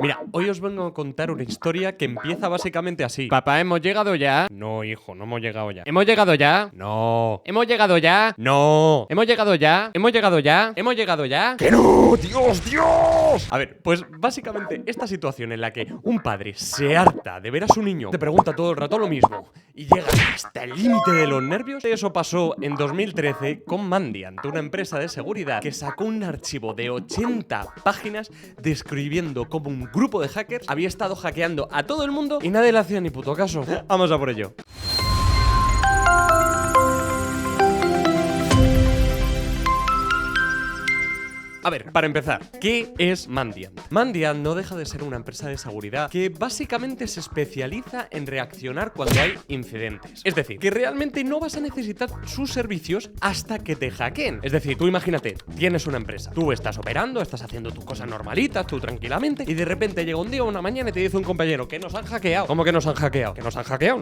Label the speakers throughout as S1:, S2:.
S1: Mira, hoy os vengo a contar una historia que empieza básicamente así. Papá, ¿hemos llegado ya? No, hijo, no hemos llegado ya. ¿Hemos llegado ya? No. ¿Hemos llegado ya? No. ¿Hemos llegado ya? ¿Hemos llegado ya? ¿Hemos llegado ya? ¡Que no! ¡Dios, Dios! A ver, pues básicamente esta situación en la que un padre se harta de ver a su niño, te pregunta todo el rato lo mismo y llega hasta el límite de los nervios. Eso pasó en 2013 con Mandiant, una empresa de seguridad que sacó un archivo de 80 páginas describiendo cómo un grupo de hackers había estado hackeando a todo el mundo y nadie le hacía ni puto caso. Vamos a por ello. A ver, para empezar, ¿qué es Mandiant? Mandiant no deja de ser una empresa de seguridad que básicamente se especializa en reaccionar cuando hay incidentes. Es decir, que realmente no vas a necesitar sus servicios hasta que te hackeen. Es decir, tú imagínate, tienes una empresa, tú estás operando, estás haciendo tus cosas normalitas, tú tranquilamente, y de repente llega un día o una mañana y te dice un compañero que nos han hackeado. ¿Cómo que nos han hackeado? Que nos han hackeado,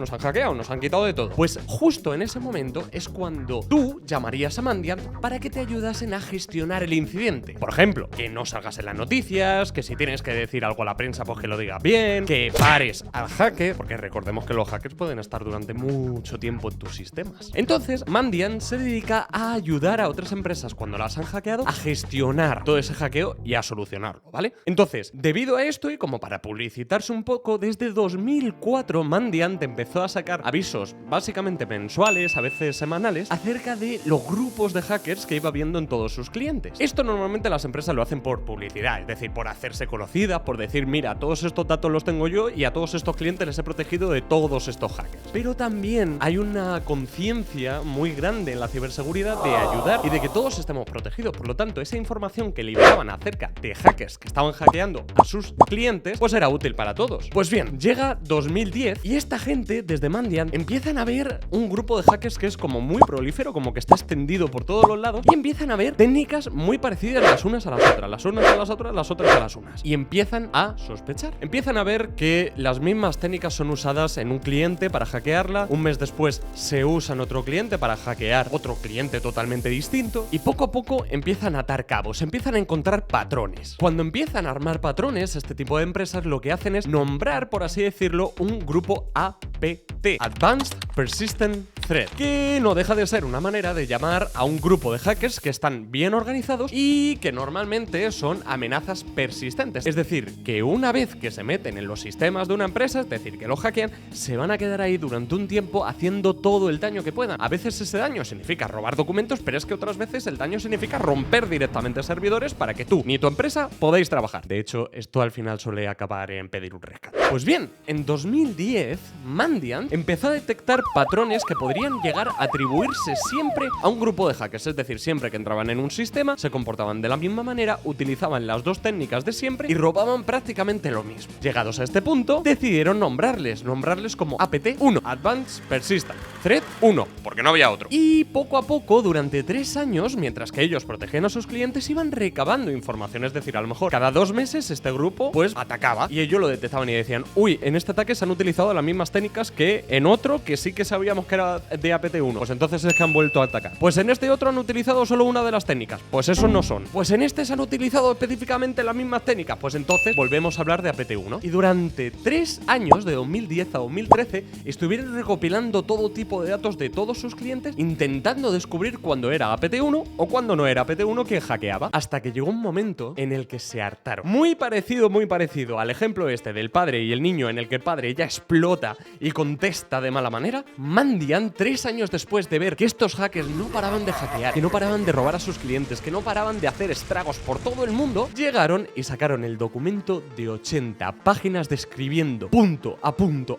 S1: nos han quitado de todo. Pues justo en ese momento es cuando tú llamarías a Mandiant para que te ayudasen a gestionar el incidente. Por ejemplo, que no salgas en las noticias, que si tienes que decir algo a la prensa, pues que lo digas bien, que pares al hacker, porque recordemos que los hackers pueden estar durante mucho tiempo en tus sistemas. Entonces, Mandiant se dedica a ayudar a otras empresas cuando las han hackeado a gestionar todo ese hackeo y a solucionarlo, ¿vale? Entonces, debido a esto y como para publicitarse un poco, desde 2004 Mandiant empezó a sacar avisos básicamente mensuales, a veces semanales, acerca de los grupos de hackers que iba viendo en todos sus clientes. Esto normalmente las empresas lo hacen por publicidad, es decir, por hacerse conocidas, por decir, mira, todos estos datos los tengo yo y a todos estos clientes les he protegido de todos estos hackers. Pero también hay una conciencia muy grande en la ciberseguridad de ayudar y de que todos estemos protegidos. Por lo tanto, esa información que liberaban acerca de hackers que estaban hackeando a sus clientes, pues era útil para todos. Pues bien, llega 2010 y esta gente, desde Mandiant, empiezan a ver un grupo de hackers que es como muy prolífero, como que está extendido por todos los lados, y empiezan a ver técnicas muy parecidas las unas a las otras, las unas a las otras, las otras a las unas. Y empiezan a sospechar. Empiezan a ver que las mismas técnicas son usadas en un cliente para hackearla, un mes después se usa en otro cliente para hackear otro cliente totalmente distinto, y poco a poco empiezan a atar cabos, empiezan a encontrar patrones. Cuando empiezan a armar patrones, este tipo de empresas lo que hacen es nombrar, por así decirlo, un grupo APT, Advanced Persistent Threat, que no deja de ser una manera de llamar a un grupo de hackers que están bien organizados y que normalmente son amenazas persistentes. Es decir, que una vez que se meten en los sistemas de una empresa, es decir, que lo hackean, se van a quedar ahí durante un tiempo haciendo todo el daño que puedan. A veces ese daño significa robar documentos, pero es que otras veces el daño significa romper directamente servidores para que tú ni tu empresa podáis trabajar. De hecho, esto al final suele acabar en pedir un rescate. Pues bien, en 2010, Mandiant empezó a detectar patrones que podrían llegar a atribuirse siempre a un grupo de hackers. Es decir, siempre que entraban en un sistema, se comportaban de la misma manera, utilizaban las dos técnicas de siempre y robaban prácticamente lo mismo. Llegados a este punto, decidieron nombrarles como APT-1, Advanced Persistent Threat 1, porque no había otro. Y poco a poco, durante 3 años, mientras que ellos protegían a sus clientes, iban recabando información. Es decir, a lo mejor cada 2 meses este grupo pues atacaba y ellos lo detectaban y decían, uy, en este ataque se han utilizado las mismas técnicas que en otro que sí que sabíamos que era de APT-1, pues entonces es que han vuelto a atacar. Pues en este otro han utilizado solo una de las técnicas, pues esos no son. Pues en este se han utilizado específicamente las mismas técnicas, pues entonces volvemos a hablar de APT-1. Y durante 3 años, de 2010 a 2013, estuvieron recopilando todo tipo de datos de todos sus clientes, intentando descubrir cuándo era APT-1 o cuándo no era APT-1 quien hackeaba, hasta que llegó un momento en el que se hartaron. Muy parecido al ejemplo este del padre y el niño, en el que el padre ya explota y contesta de mala manera. Mandiant, 3 años después de ver que estos hackers no paraban de hackear, que no paraban de robar a sus clientes, que no paraban de hacer estragos por todo el mundo, llegaron y sacaron el documento de 80 páginas describiendo punto a punto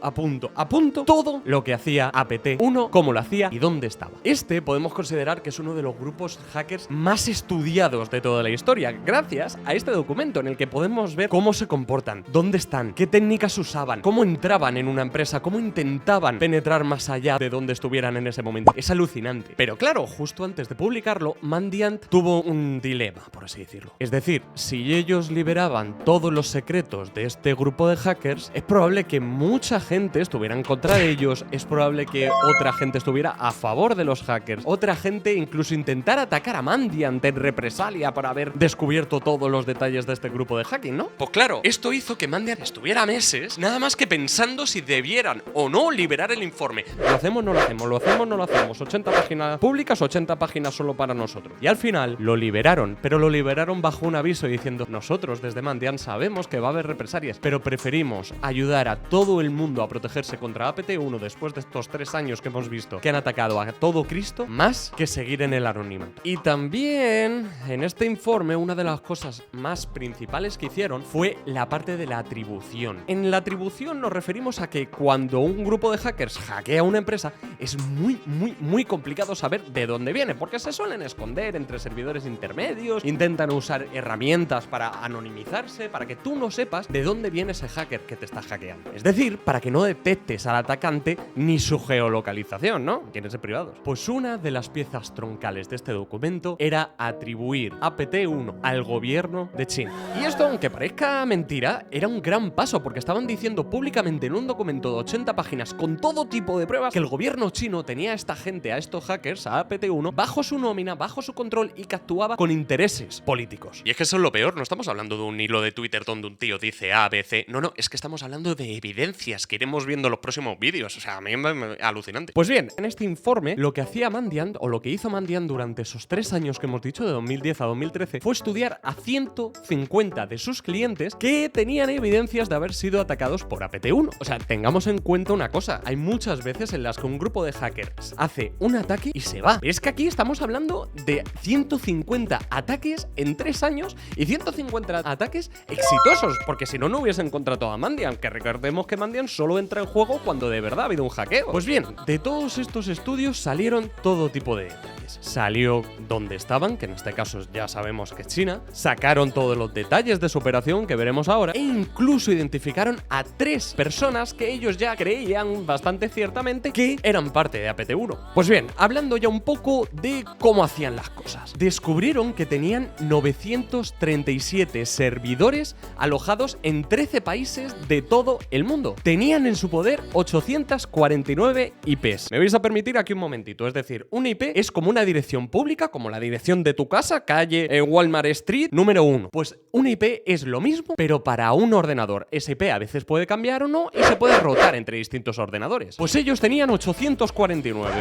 S1: todo lo que hacía APT-1, cómo lo hacía y dónde estaba. Este podemos considerar que es uno de los grupos hackers más estudiados de toda la historia, gracias a este documento en el que podemos ver cómo se comportan, dónde están, qué técnicas usaban, cómo entraban en una empresa, cómo intentaban penetrar más allá de donde estuvieran en ese momento. Es alucinante. Pero claro, justo antes de publicarlo, Mandiant tuvo un dilema, por así decirlo. Es decir, si ellos liberaban todos los secretos de este grupo de hackers, es probable que mucha gente estuviera en contra de ellos, es probable que otra gente estuviera a favor de los hackers, otra gente incluso intentara atacar a Mandiant en represalia por haber descubierto todos los detalles de este grupo de hacking, ¿no? Pues claro, esto hizo que Mandiant estuviera meses nada más que pensando si debieran o no liberar el informe. ¿Lo hacemos? No lo hacemos, lo hacemos, no lo hacemos. 80 páginas públicas, 80 páginas solo para nosotros. Y al final lo liberaron, pero lo liberaron bajo un aviso diciendo: nosotros desde Mandiant sabemos que va a haber represalias, pero preferimos ayudar a todo el mundo a protegerse contra APT1 después de estos 3 años que hemos visto que han atacado a todo Cristo, más que seguir en el anonimato. Y también en este informe una de las cosas más principales que hicieron fue la parte de la atribución. En la atribución nos referimos a que cuando un grupo de hackers hackea una empresa es muy complicado saber de dónde viene, porque se suelen esconder entre servidores intermedios, intentan usar herramientas para anonimizarse, para que tú no sepas de dónde viene ese hacker que te está hackeando. Es decir, para que no detectes al atacante ni su geolocalización, ¿no? Quieren ser privados. Pues una de las piezas troncales de este documento era atribuir APT1 al gobierno de China. Y esto, aunque parezca mentira, era un gran paso, porque estaban diciendo públicamente en un documento de 80 páginas con todo tipo de pruebas que el gobierno chino tenía a esta gente, a estos hackers, a APT1, bajo su nómina, bajo su control y que actuaba con intereses políticos. Y es que eso es lo peor, no estamos hablando de un hilo de Twitter donde un tío dice A, B, C. No, es que estamos hablando de evidencias que iremos viendo en los próximos vídeos. O sea, a mí me alucinante. Pues bien, en este informe, lo que hacía Mandiant, o lo que hizo Mandiant durante esos 3 años que hemos dicho, de 2010 a 2013, fue estudiar a 150 de sus clientes que tenían evidencias de haber sido atacados por APT1. O sea, tengamos en cuenta una cosa, hay muchas veces en las que un grupo de hackers hace un ataque y se va. Es que aquí estamos hablando de 150 ataques en 3 años y 150 ataques exitosos, porque si no, no hubiesen contratado a Mandiant, que recordemos que Mandiant solo entra en juego cuando de verdad ha habido un hackeo. Pues bien, de todos estos estudios salieron todo tipo de detalles. Salió dónde estaban, que en este caso ya sabemos que es China, sacaron todos los detalles de su operación, que veremos ahora, e incluso identificaron a 3 personas que ellos ya creían bastante ciertamente que eran parte de APT1. Pues bien, hablando ya un poco de cómo hacían las cosas, descubrieron que tenían 937 servidores alojados en 13 países de todo el mundo. Tenían en su poder 849 IPs. Me vais a permitir aquí un momentito, es decir, un IP es como una dirección pública, como la dirección de tu casa, calle Walmart Street, número 1. Pues un IP es lo mismo, pero para un ordenador. Ese IP a veces puede cambiar o no y se puede rotar entre distintos ordenadores. Pues ellos tenían 849.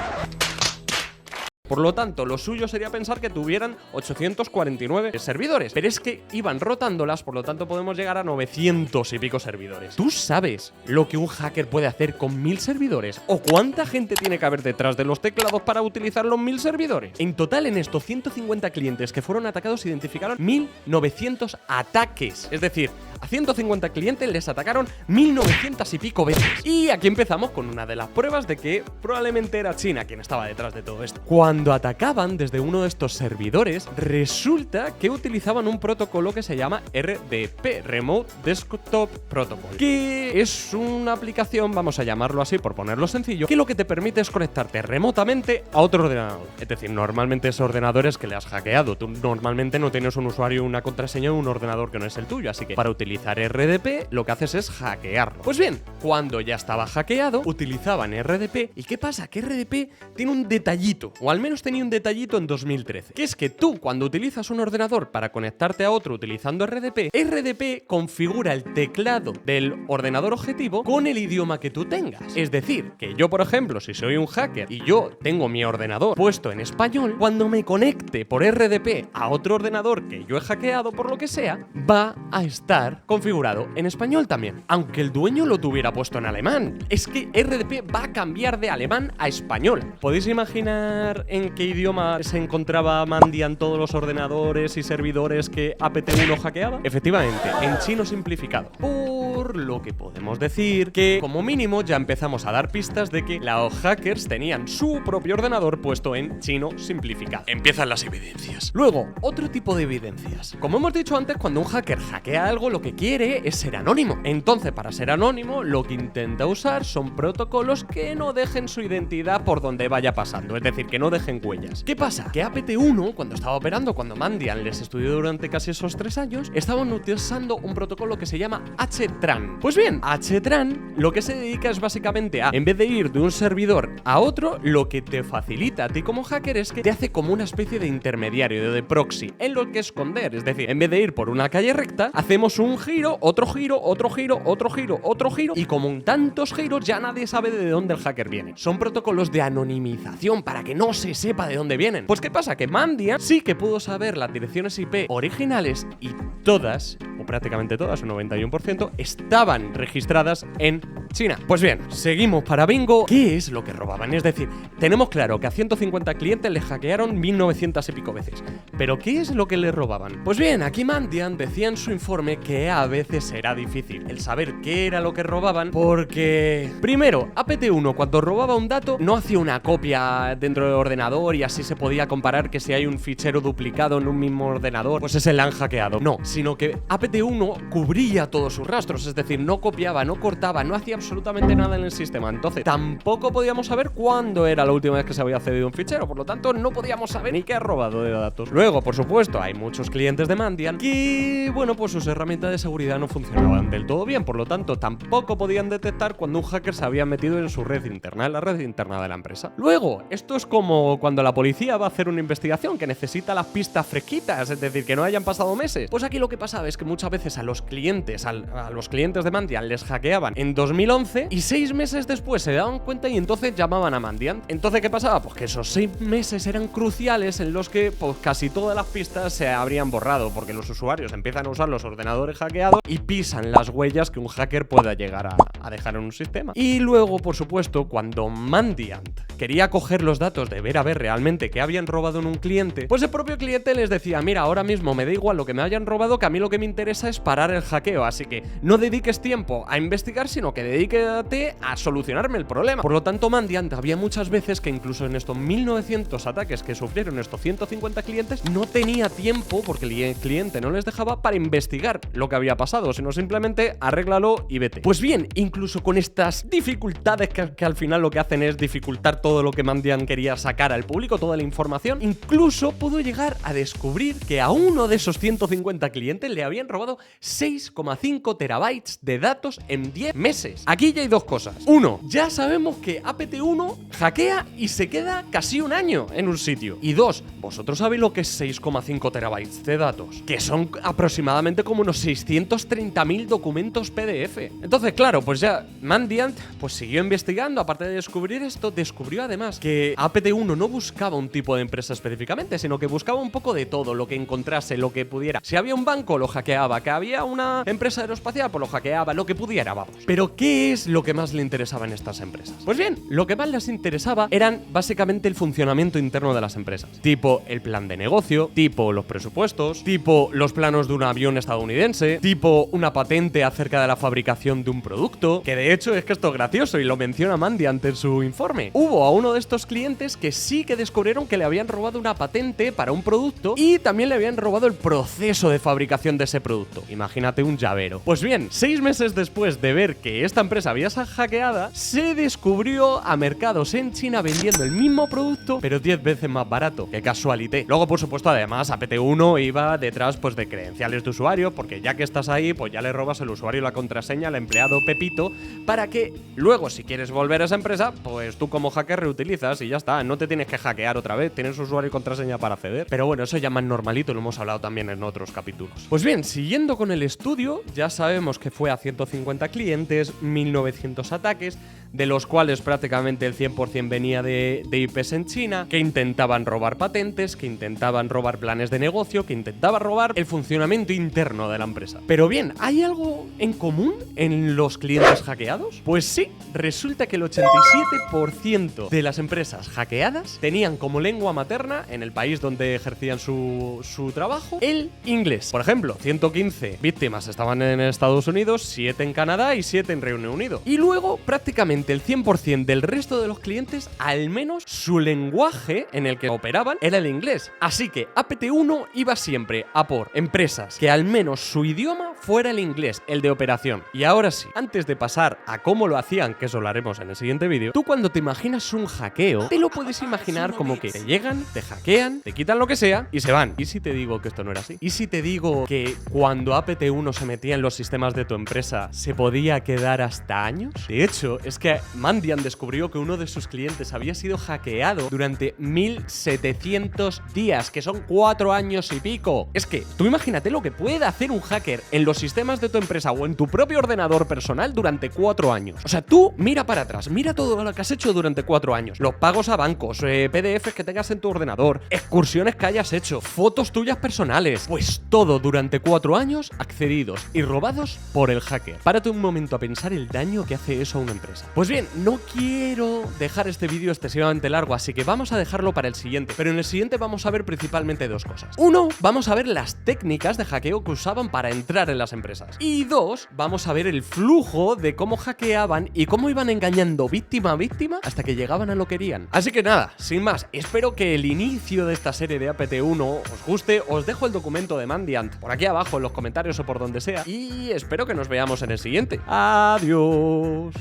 S1: Por lo tanto, lo suyo sería pensar que tuvieran 849 servidores. Pero es que iban rotándolas, por lo tanto podemos llegar a 900 y pico servidores. ¿Tú sabes lo que un hacker puede hacer con 1000 servidores? ¿O cuánta gente tiene que haber detrás de los teclados para utilizar los 1000 servidores? En total, en estos 150 clientes que fueron atacados, se identificaron 1900 ataques. Es decir, a 150 clientes les atacaron 1900 y pico veces. Y aquí empezamos con una de las pruebas de que probablemente era China quien estaba detrás de todo esto. Cuando atacaban desde uno de estos servidores, resulta que utilizaban un protocolo que se llama RDP, Remote Desktop Protocol, que es una aplicación, vamos a llamarlo así por ponerlo sencillo, que lo que te permite es conectarte remotamente a otro ordenador. Es decir, normalmente esos ordenadores que le has hackeado, tú normalmente no tienes un usuario y una contraseña en un ordenador que no es el tuyo, así que para utilizar RDP lo que haces es hackearlo. Pues bien, cuando ya estaba hackeado, utilizaban RDP. ¿Y qué pasa? Que RDP tiene un detallito, o al menos tenía un detallito en 2013, que es que tú, cuando utilizas un ordenador para conectarte a otro utilizando RDP, RDP configura el teclado del ordenador objetivo con el idioma que tú tengas. Es decir, que yo, por ejemplo, si soy un hacker y yo tengo mi ordenador puesto en español, cuando me conecte por RDP a otro ordenador que yo he hackeado por lo que sea, va a estar configurado en español también, aunque el dueño lo tuviera puesto en alemán. Es que RDP va a cambiar de alemán a español. ¿Podéis imaginar en qué idioma se encontraba Mandiant todos los ordenadores y servidores que APT1 hackeaba? Efectivamente, en chino simplificado. Por lo que podemos decir que, como mínimo, ya empezamos a dar pistas de que los hackers tenían su propio ordenador puesto en chino simplificado. Empiezan las evidencias. Luego, otro tipo de evidencias. Como hemos dicho antes, cuando un hacker hackea algo, lo que quiere es ser anónimo. Entonces, para ser anónimo, lo que intenta usar son protocolos que no dejen su identidad por donde vaya pasando, es decir, que no dejen huellas. ¿Qué pasa? Que APT1, cuando estaba operando, cuando Mandiant les estudió durante casi esos 3 años, estaban utilizando un protocolo que se llama HTRAN. H-Tran. Pues bien, H-Tran lo que se dedica es básicamente a, en vez de ir de un servidor a otro, lo que te facilita a ti como hacker es que te hace como una especie de intermediario, de proxy, en lo que esconder. Es decir, en vez de ir por una calle recta, hacemos un giro, otro giro, otro giro, otro giro, otro giro, y como en tantos giros ya nadie sabe de dónde el hacker viene. Son protocolos de anonimización para que no se sepa de dónde vienen. Pues ¿qué pasa? Que Mandiant sí que pudo saber las direcciones IP originales y todas, o prácticamente todas, un 91%, estaban registradas en China. Pues bien, seguimos para bingo. ¿Qué es lo que robaban? Es decir, tenemos claro que a 150 clientes les hackearon 1900 y pico veces. ¿Pero qué es lo que les robaban? Pues bien, aquí Mandiant decía en su informe que a veces era difícil el saber qué era lo que robaban porque, primero, APT1 cuando robaba un dato no hacía una copia dentro del ordenador y así se podía comparar que si hay un fichero duplicado en un mismo ordenador, pues ese le han hackeado. No, sino que APT1 cubría todos sus rastros, es decir, no copiaba, no cortaba, no hacía absolutamente nada en el sistema. Entonces, tampoco podíamos saber cuándo era la última vez que se había cedido un fichero, por lo tanto, no podíamos saber ni qué ha robado de datos. Luego, por supuesto, hay muchos clientes de Mandiant que, bueno, pues sus herramientas de seguridad no funcionaban del todo bien, por lo tanto, tampoco podían detectar cuando un hacker se había metido en su red interna, en la red interna de la empresa. Luego, esto es como cuando la policía va a hacer una investigación que necesita las pistas fresquitas, es decir, que no hayan pasado meses. Pues aquí lo que pasaba es que muchas veces a los clientes de Mandiant les hackeaban en 2011 y 6 meses después se daban cuenta y entonces llamaban a Mandiant. Entonces, ¿qué pasaba? Pues que esos 6 meses eran cruciales en los que pues casi todas las pistas se habrían borrado porque los usuarios empiezan a usar los ordenadores hackeados y pisan las huellas que un hacker pueda llegar a dejar en un sistema. Y luego, por supuesto, cuando Mandiant quería coger los datos de ver a ver realmente qué habían robado en un cliente, pues el propio cliente les decía, mira, ahora mismo me da igual lo que me hayan robado, que a mí lo que me interesa es parar el hackeo, así que no dediques tiempo a investigar, sino que dedíquete a solucionarme el problema. Por lo tanto, Mandiant había muchas veces que incluso en estos 1900 ataques que sufrieron estos 150 clientes, no tenía tiempo, porque el cliente no les dejaba, para investigar lo que había pasado, sino simplemente arréglalo y vete. Pues bien, incluso con estas dificultades que al final lo que hacen es dificultar todo lo que Mandiant quería sacar al público, toda la información, incluso pudo llegar a descubrir que a uno de esos 150 clientes le habían robado 6,5 terabytes de datos en 10 meses. Aquí ya hay dos cosas. Uno, ya sabemos que APT1 hackea y se queda casi un año en un sitio. Y dos, vosotros sabéis lo que es 6,5 terabytes de datos, que son aproximadamente como unos 630.000 documentos PDF. Entonces, claro, pues ya Mandiant pues siguió investigando. Aparte de descubrir esto, descubrió además que APT1 no buscaba un tipo de empresa específicamente, sino que buscaba un poco de todo, lo que encontrase, lo que pudiera. Si había un banco, lo hackeaba. Que había una empresa aeroespacial, pues lo hackeaba, lo que pudiera, vamos. Pero ¿qué es lo que más le interesaba en estas empresas? Pues bien, lo que más les interesaba eran básicamente el funcionamiento interno de las empresas. Tipo el plan de negocio, tipo los presupuestos, tipo los planos de un avión estadounidense, tipo una patente acerca de la fabricación de un producto, que de hecho es que esto es gracioso y lo menciona Mandiant en su informe. Hubo a uno de estos clientes que sí que descubrieron que le habían robado una patente para un producto y también le habían robado el proceso de fabricación de ese producto. Imagínate un llavero. Pues bien, 6 meses después de ver que esta empresa había sido hackeada, se descubrió a mercados en China vendiendo el mismo producto, pero 10 veces más barato. ¡Qué casualité! Luego, por supuesto, además, APT1 iba detrás pues de credenciales de usuario, porque ya que estás ahí, pues ya le robas el usuario y la contraseña al empleado Pepito, para que luego, si quieres volver a esa empresa, pues tú como hacker reutilizas y ya está. No te tienes que hackear otra vez, tienes usuario y contraseña para acceder. Pero bueno, eso ya más normalito, lo hemos hablado también en otros capítulos. Pues bien, siguiendo con el estudio, ya sabemos que fue a 150 clientes, 1900 ataques, de los cuales prácticamente el 100% venía de IPs en China, que intentaban robar patentes, que intentaban robar planes de negocio, que intentaban robar el funcionamiento interno de la empresa. Pero bien, ¿hay algo en común en los clientes hackeados? Pues sí, resulta que el 87% de las empresas hackeadas tenían como lengua materna, en el país donde ejercían su trabajo, el inglés. Por ejemplo, 115 víctimas estaban en Estados Unidos, 7 en Canadá y 7 en Reino Unido. Y luego, prácticamente el 100% del resto de los clientes, al menos su lenguaje en el que operaban era el inglés. Así que APT1 iba siempre a por empresas que al menos su idioma fuera el inglés, el de operación. Y ahora sí, antes de pasar a cómo lo hacían, que eso lo haremos en el siguiente vídeo, tú cuando te imaginas un hackeo, te lo puedes imaginar como que te llegan, te hackean, te quitan lo que sea y se van. ¿Y si te digo que esto no era así? ¿Y si te digo que cuando APT1 se metía en los sistemas de tu empresa se podía quedar hasta años? De hecho, es que Mandiant descubrió que uno de sus clientes había sido hackeado durante 1700 días, que son 4 años y pico. Es que tú imagínate lo que puede hacer un hacker en los sistemas de tu empresa o en tu propio ordenador personal durante 4 años. O sea, tú mira para atrás, mira todo lo que has hecho durante 4 años. Los pagos a bancos, PDFs que tengas en tu ordenador, excursiones que hayas hecho, fotos tuyas personales. Pues todo durante 4 años accedidos y robados por el hacker. Párate un momento a pensar el daño que hace eso a una empresa. Pues bien, no quiero dejar este vídeo excesivamente largo, así que vamos a dejarlo para el siguiente. Pero en el siguiente vamos a ver principalmente dos cosas. Uno, vamos a ver las técnicas de hackeo que usaban para entrar en las empresas. Y dos, vamos a ver el flujo de cómo hackeaban y cómo iban engañando víctima a víctima hasta que llegaban a lo que querían. Así que nada, sin más, espero que el inicio de esta serie de APT1 os guste. Os dejo el documento de Mandiant por aquí abajo en los comentarios o por donde sea. Y espero que nos veamos en el siguiente. Adiós.